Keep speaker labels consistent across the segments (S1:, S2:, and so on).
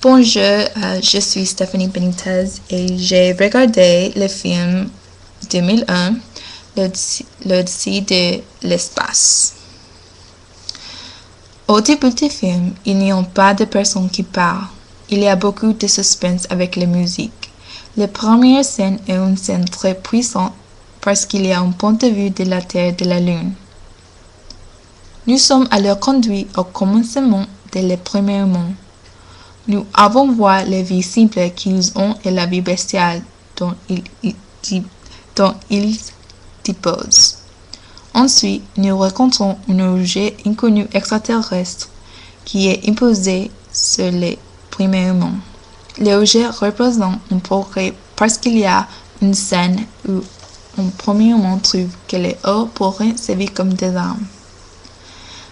S1: Bonjour, je suis Stéphanie Benitez et j'ai regardé le film 2001, l'Odyssée de l'espace. Au début du film, il n'y a pas de personnes qui parlent. Il y a beaucoup de suspense avec la musique. La première scène est une scène très puissante parce qu'il y a un point de vue de la Terre et de la Lune. Nous sommes alors conduits au commencement de le premier monde. Nous avons vu la vie simple qu'ils ont et la vie bestiale dont ils disposent. Ensuite, nous rencontrons un objet inconnu extraterrestre qui est imposé sur le premier monde. L'objet représente un progrès parce qu'il y a une scène où un premier monde trouve que les eaux pourraient servir comme des armes.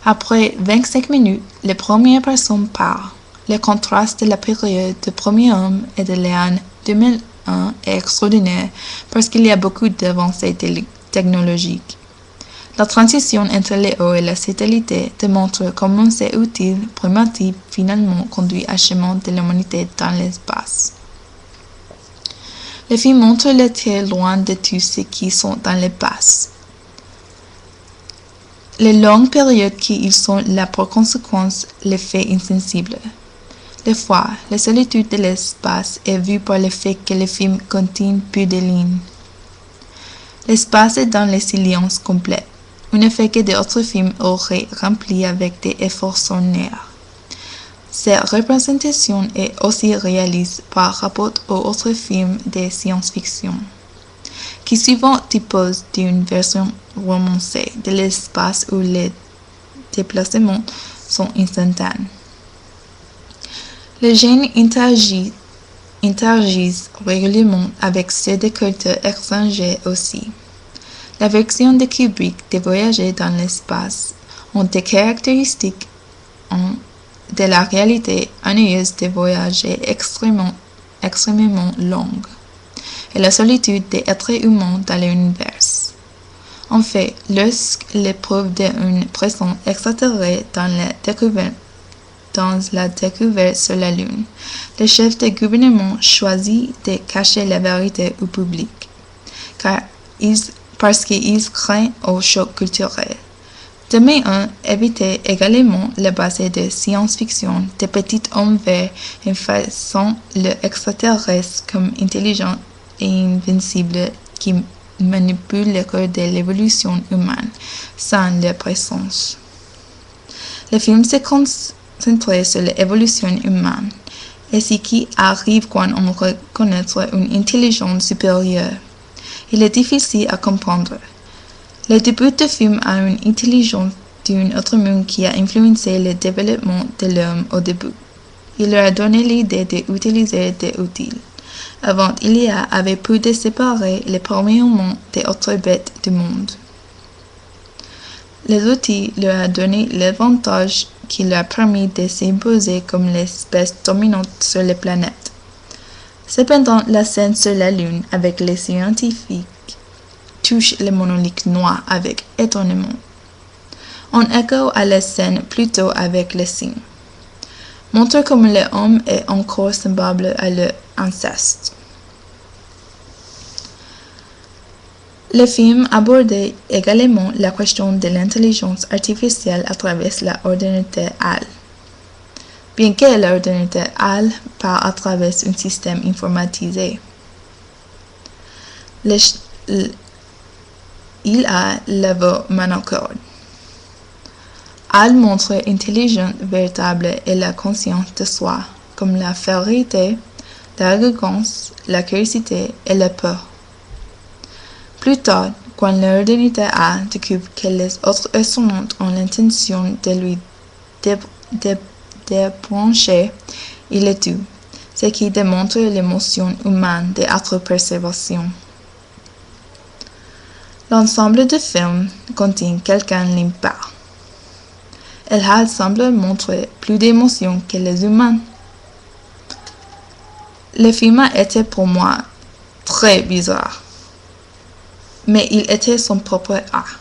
S1: Après 25 minutes, la première personne part. Le contraste de la période du premier homme et de l'année 2001 est extraordinaire parce qu'il y a beaucoup d'avancées technologiques. La transition entre les eaux et la satellité démontre comment c'est utile, primitif, finalement conduit à chemin de l'humanité dans l'espace. Le film montre la Terre loin de tout ce qui sont dans l'espace. Les longues périodes qui y sont là pour conséquence les fait insensibles. Des fois, la solitude de l'espace est vue par le fait que le film contient peu de lignes. L'espace est dans le silence complet, un effet que d'autres films auraient rempli avec des efforts sonores. Cette représentation est aussi réaliste par rapport aux autres films de science-fiction, qui souvent disposent d'une version romancée de l'espace où les déplacements sont instantanés. Les gènes interagissent régulièrement avec ceux des cultures étrangers aussi. La version de Kubrick de voyager dans l'espace ont des caractéristiques de la réalité ennuyeuse de voyager extrêmement longue et la solitude des êtres humains dans l'univers. En fait, lorsque l'épreuve d'une présence extraterrestre dans la découverte sur la Lune, le chef de gouvernement choisit de cacher la vérité au public, parce qu'il craint au choc culturel. 2001 évitait également la base de science-fiction des petits hommes verts en faisant l'extraterrestre comme intelligent et invincible qui manipule le cours de l'évolution humaine sans leur présence. Le film se concentre sur l'évolution humaine et ce qui arrive quand on reconnaît une intelligence supérieure. Il est difficile à comprendre. Le début du film a une intelligence d'un autre monde qui a influencé le développement de l'homme au début. Il leur a donné l'idée d'utiliser des outils. Avant, il avait pu de séparer les premiers humains des autres bêtes du monde. Les outils leur ont donné l'avantage qui leur a permis de s'imposer comme l'espèce dominante sur la planète. Cependant, la scène sur la Lune avec les scientifiques touche le monolithe noir avec étonnement. En écho à la scène plutôt avec les signes, montre comment l'homme est encore semblable à leur ancêtre. Le film abordait également la question de l'intelligence artificielle à travers l'ordinateur HAL. Bien que l'ordinateur HAL part à travers un système informatisé, il a la voix monocorde. HAL montre l'intelligence véritable et la conscience de soi, comme la férocité, l'arrogance, la curiosité et la peur. Plus tard, quand l'ordinateur HAL découvre que les autres astronautes ont l'intention de lui débrancher, il est tue, ce qui démontre l'émotion humaine de notre persévérance. L'ensemble du film contient quelques lignes par. Elle semble montrer plus d'émotions que les humains. Le film a été pour moi très bizarre, mais il était son propre art.